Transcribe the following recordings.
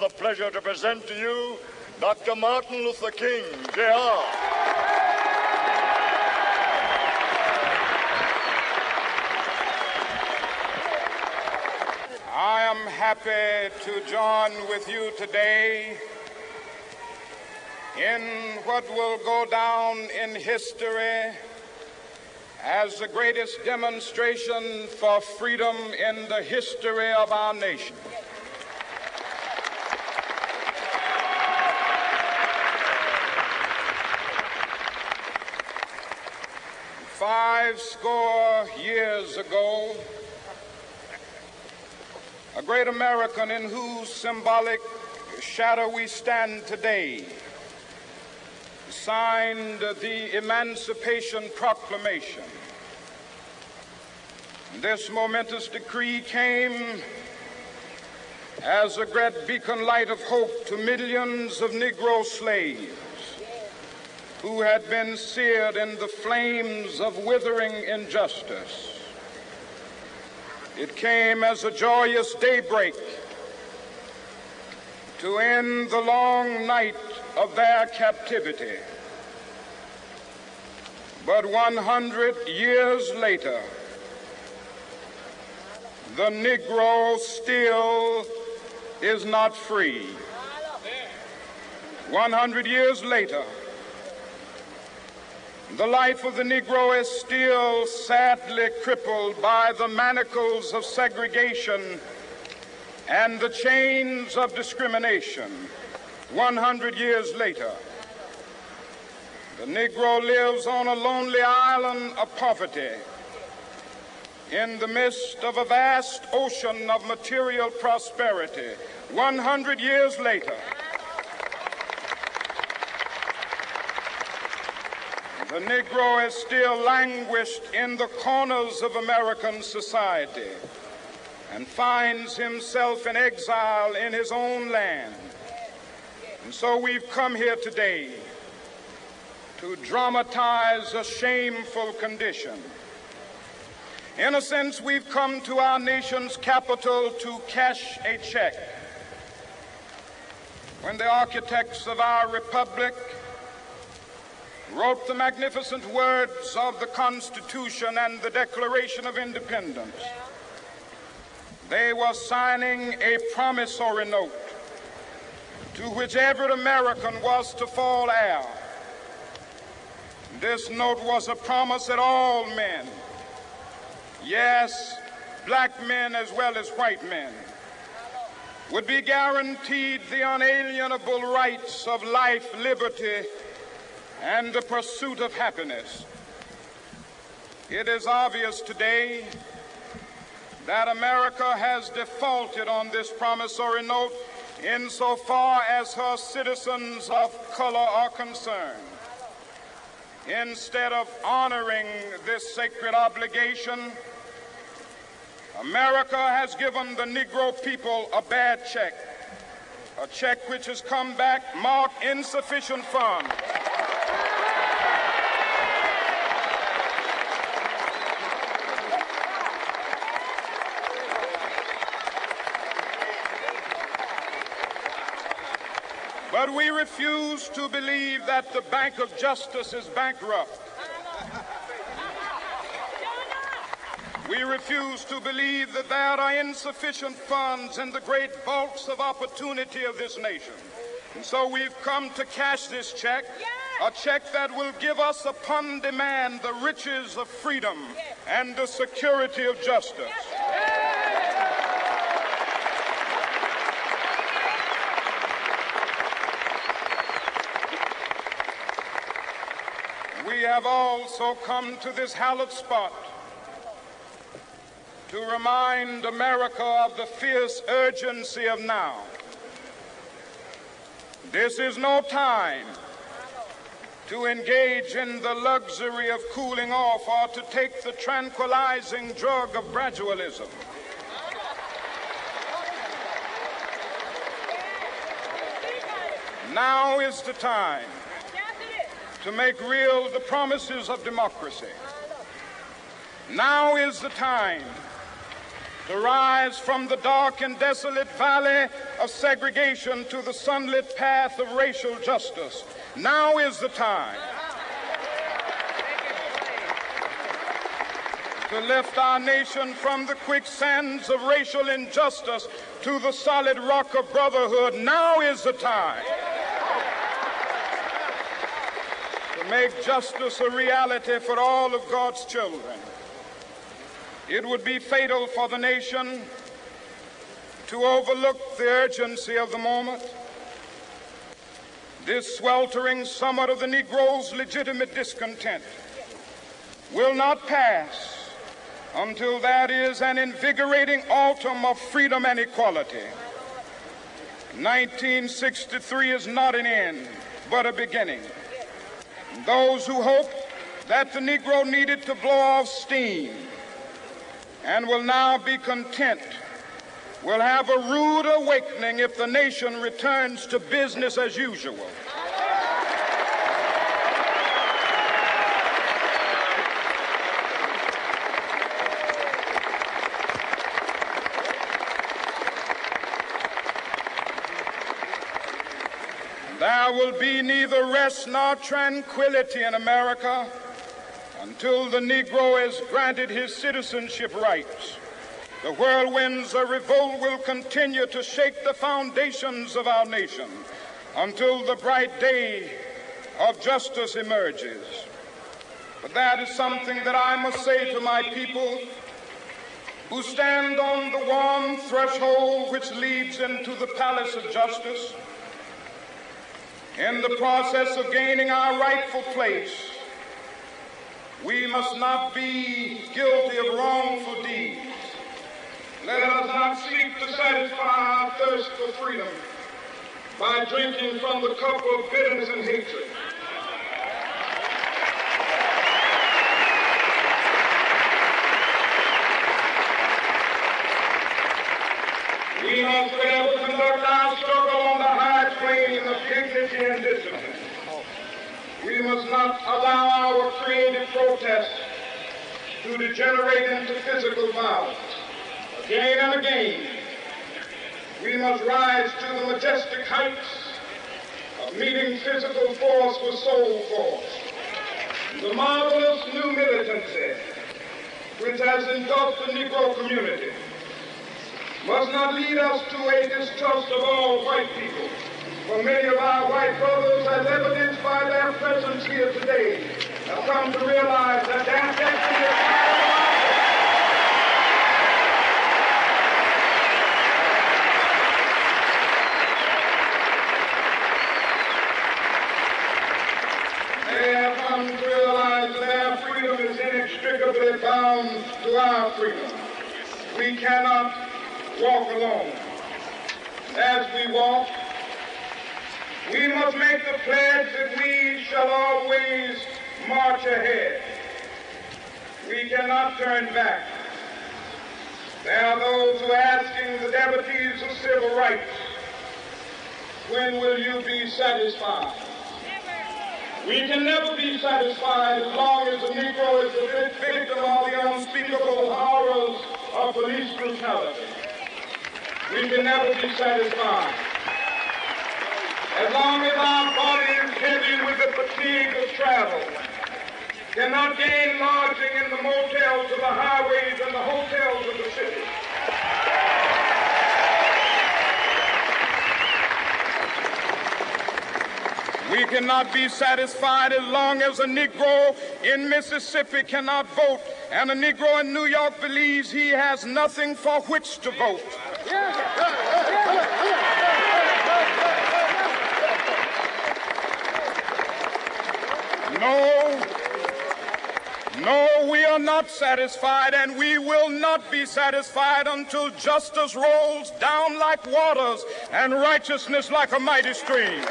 the pleasure to present to you Dr. Martin Luther King, Jr. I am happy to join with you today in what will go down in history as the greatest demonstration for freedom in the history of our nation. Five score years ago, a great American in whose symbolic shadow we stand today signed the Emancipation Proclamation. This momentous decree came as a great beacon light of hope to millions of Negro slaves who had been seared in the flames of withering injustice. It came as a joyous daybreak to end the long night of their captivity. But 100 years later, the Negro still is not free. 100 years later, the life of the Negro is still sadly crippled by the manacles of segregation and the chains of discrimination. 100 years later, the Negro lives on a lonely island of poverty in the midst of a vast ocean of material prosperity. 100 years later, the Negro is still languished in the corners of American society and finds himself in exile in his own land. And so we've come here today to dramatize a shameful condition. In a sense, we've come to our nation's capital to cash a check. When the architects of our republic wrote the magnificent words of the Constitution and the Declaration of Independence, they were signing a promissory note to which every American was to fall heir. This note was a promise that all men, yes, black men as well as white men, would be guaranteed the unalienable rights of life, liberty, and the pursuit of happiness. It is obvious today that America has defaulted on this promissory note insofar as her citizens of color are concerned. Instead of honoring this sacred obligation, America has given the Negro people a bad check, a check which has come back marked insufficient funds. But we refuse to believe that the Bank of Justice is bankrupt. We refuse to believe that there are insufficient funds in the great vaults of opportunity of this nation. And so we've come to cash this check, a check that will give us upon demand the riches of freedom and the security of justice. We have also come to this hallowed spot to remind America of the fierce urgency of now. This is no time to engage in the luxury of cooling off or to take the tranquilizing drug of gradualism. Now is the time to make real the promises of democracy. Now is the time to rise from the dark and desolate valley of segregation to the sunlit path of racial justice. Now is the time to lift our nation from the quicksands of racial injustice to the solid rock of brotherhood. Now is the time to make justice a reality for all of God's children. It would be fatal for the nation to overlook the urgency of the moment. This sweltering summit of the Negro's legitimate discontent will not pass until that is an invigorating autumn of freedom and equality. 1963 is not an end, but a beginning. Those who hope that the Negro needed to blow off steam and will now be content will have a rude awakening if the nation returns to business as usual. There will be neither rest nor tranquility in America until the Negro is granted his citizenship rights. The whirlwinds of revolt will continue to shake the foundations of our nation until the bright day of justice emerges. But that is something that I must say to my people who stand on the warm threshold which leads into the palace of justice. In the process of gaining our rightful place, we must not be guilty of wrongful deeds. Let us not seek to satisfy our thirst for freedom by drinking from the cup of bitterness and hatred. We must forever conduct our struggle on the high plane of dignity and discipline. We must not allow our creative protests to degenerate into physical violence. Again and again, we must rise to the majestic heights of meeting physical force with soul force. The marvelous new militancy which has engulfed the Negro community must not lead us to a distrust of all white people. For many of our white brothers, as evidenced by their presence here today, have come to realize that their destiny is they have come to realize that their freedom is inextricably bound to our freedom. We cannot walk alone. As we walk, we must make the pledge that we shall always march ahead. We cannot turn back. There are those who are asking the devotees of civil rights, when will you be satisfied? We can never be satisfied as long as the Negro is the victim of the unspeakable horrors of police brutality. We can never be satisfied as long as our body is heavy with the fatigue of travel, cannot gain lodging in the motels of the highways and the hotels of the city. We cannot be satisfied as long as a Negro in Mississippi cannot vote and a Negro in New York believes he has nothing for which to vote. No, we are not satisfied, and we will not be satisfied until justice rolls down like waters and righteousness like a mighty stream.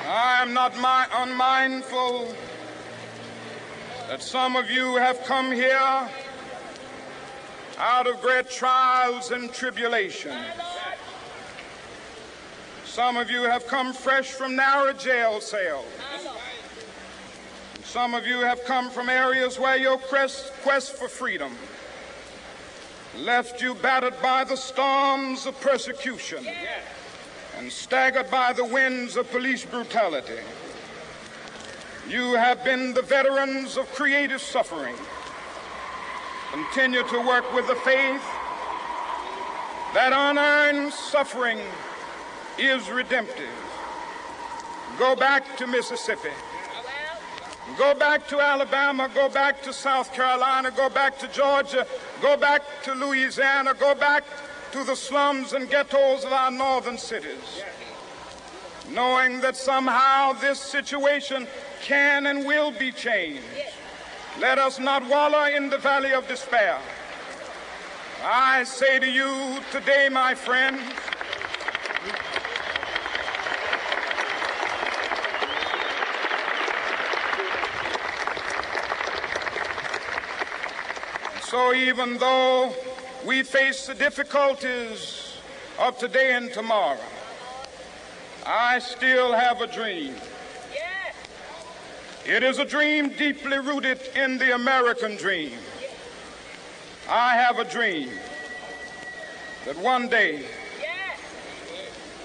I am not unmindful that some of you have come here out of great trials and tribulations. Some of you have come fresh from narrow jail cells. Some of you have come from areas where your quest for freedom left you battered by the storms of persecution and staggered by the winds of police brutality. You have been the veterans of creative suffering. Continue to work with the faith that unearned suffering is redemptive. Go back to Mississippi. Go back to Alabama. Go back to South Carolina. Go back to Georgia. Go back to Louisiana. Go back to the slums and ghettos of our northern cities, knowing that somehow this situation can and will be changed. Let us not wallow in the valley of despair. I say to you today, my friends, so even though we face the difficulties of today and tomorrow, I still have a dream. It is a dream deeply rooted in the American dream. I have a dream that one day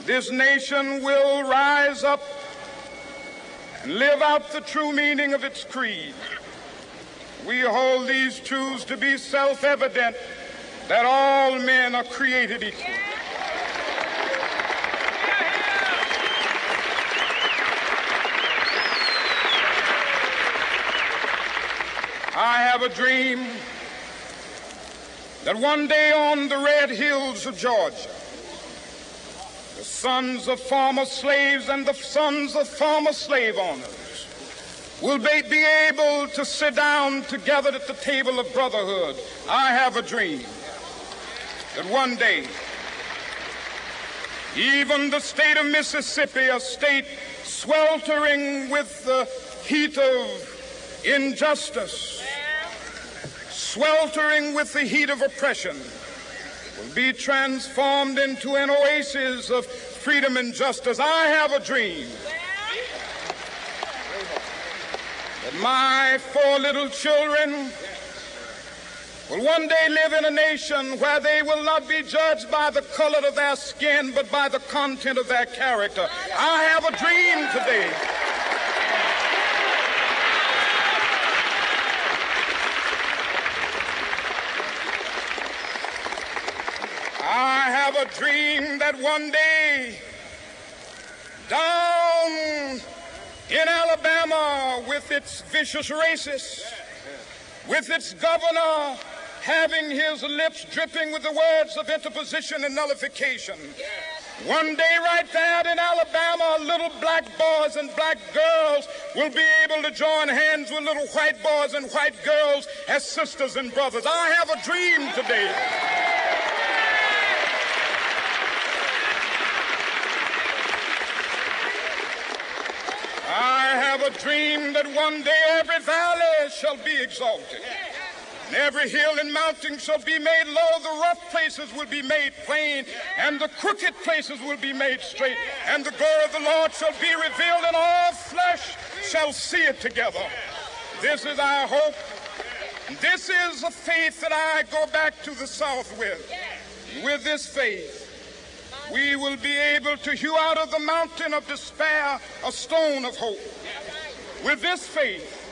this nation will rise up and live out the true meaning of its creed. We hold these truths to be self-evident, that all men are created equal. I have a dream that one day on the red hills of Georgia, the sons of former slaves and the sons of former slave owners will be able to sit down together at the table of brotherhood. I have a dream that one day, even the state of Mississippi, a state sweltering with the heat of injustice, sweltering with the heat of oppression, will be transformed into an oasis of freedom and justice. I have a dream that my 4 little children will one day live in a nation where they will not be judged by the color of their skin, but by the content of their character. I have a dream today a dream that one day down in Alabama, with its vicious racists, with its governor having his lips dripping with the words of interposition and nullification, one day right there in Alabama, little black boys and black girls will be able to join hands with little white boys and white girls as sisters and brothers. I have a dream today. I have a dream that one day every valley shall be exalted, and every hill and mountain shall be made low. The rough places will be made plain, and the crooked places will be made straight. And the glory of the Lord shall be revealed, and all flesh shall see it together. This is our hope. This is a faith that I go back to the South with. With this faith, we will be able to hew out of the mountain of despair a stone of hope. With this faith,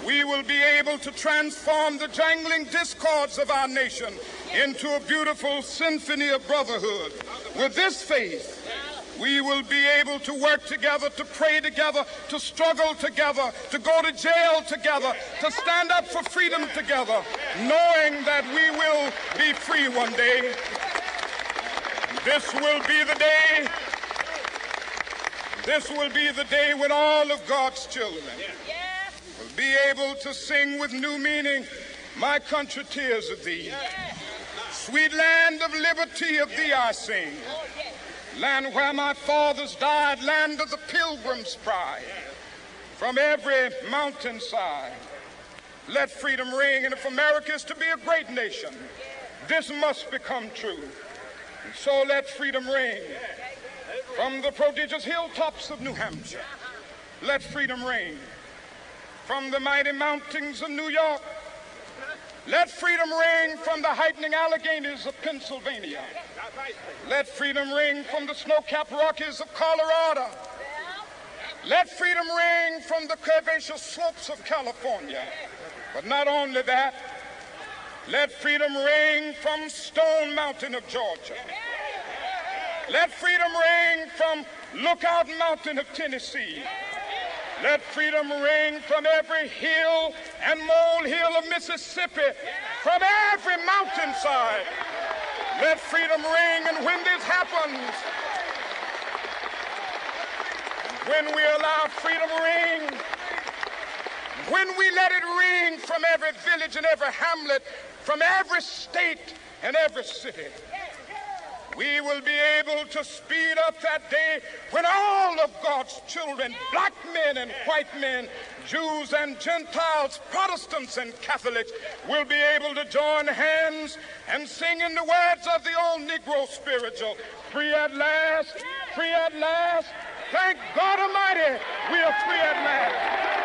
we will be able to transform the jangling discords of our nation into a beautiful symphony of brotherhood. With this faith, we will be able to work together, to pray together, to struggle together, to go to jail together, to stand up for freedom together, knowing that we will be free one day. This will be the day when all of God's children will be able to sing with new meaning, "My country, tears of thee. Sweet land of liberty, of thee I sing. Land where my fathers died, land of the pilgrim's pride. From every mountainside, let freedom ring. And if America is to be a great nation, this must become true. So let freedom ring from the prodigious hilltops of New Hampshire. Let freedom ring from the mighty mountains of New York. Let freedom ring from the heightening Alleghenies of Pennsylvania. Let freedom ring from the snow-capped Rockies of Colorado. Let freedom ring from the curvaceous slopes of California. But not only that, let freedom ring from Stone Mountain of Georgia. Let freedom ring from Lookout Mountain of Tennessee. Let freedom ring from every hill and molehill of Mississippi, from every mountainside. Let freedom ring, and when this happens, when we allow freedom ring, when we let it ring from every village and every hamlet, from every state and every city, we will be able to speed up that day when all of God's children, black men and white men, Jews and Gentiles, Protestants and Catholics, will be able to join hands and sing in the words of the old Negro spiritual, free at last, thank God Almighty, we are free at last.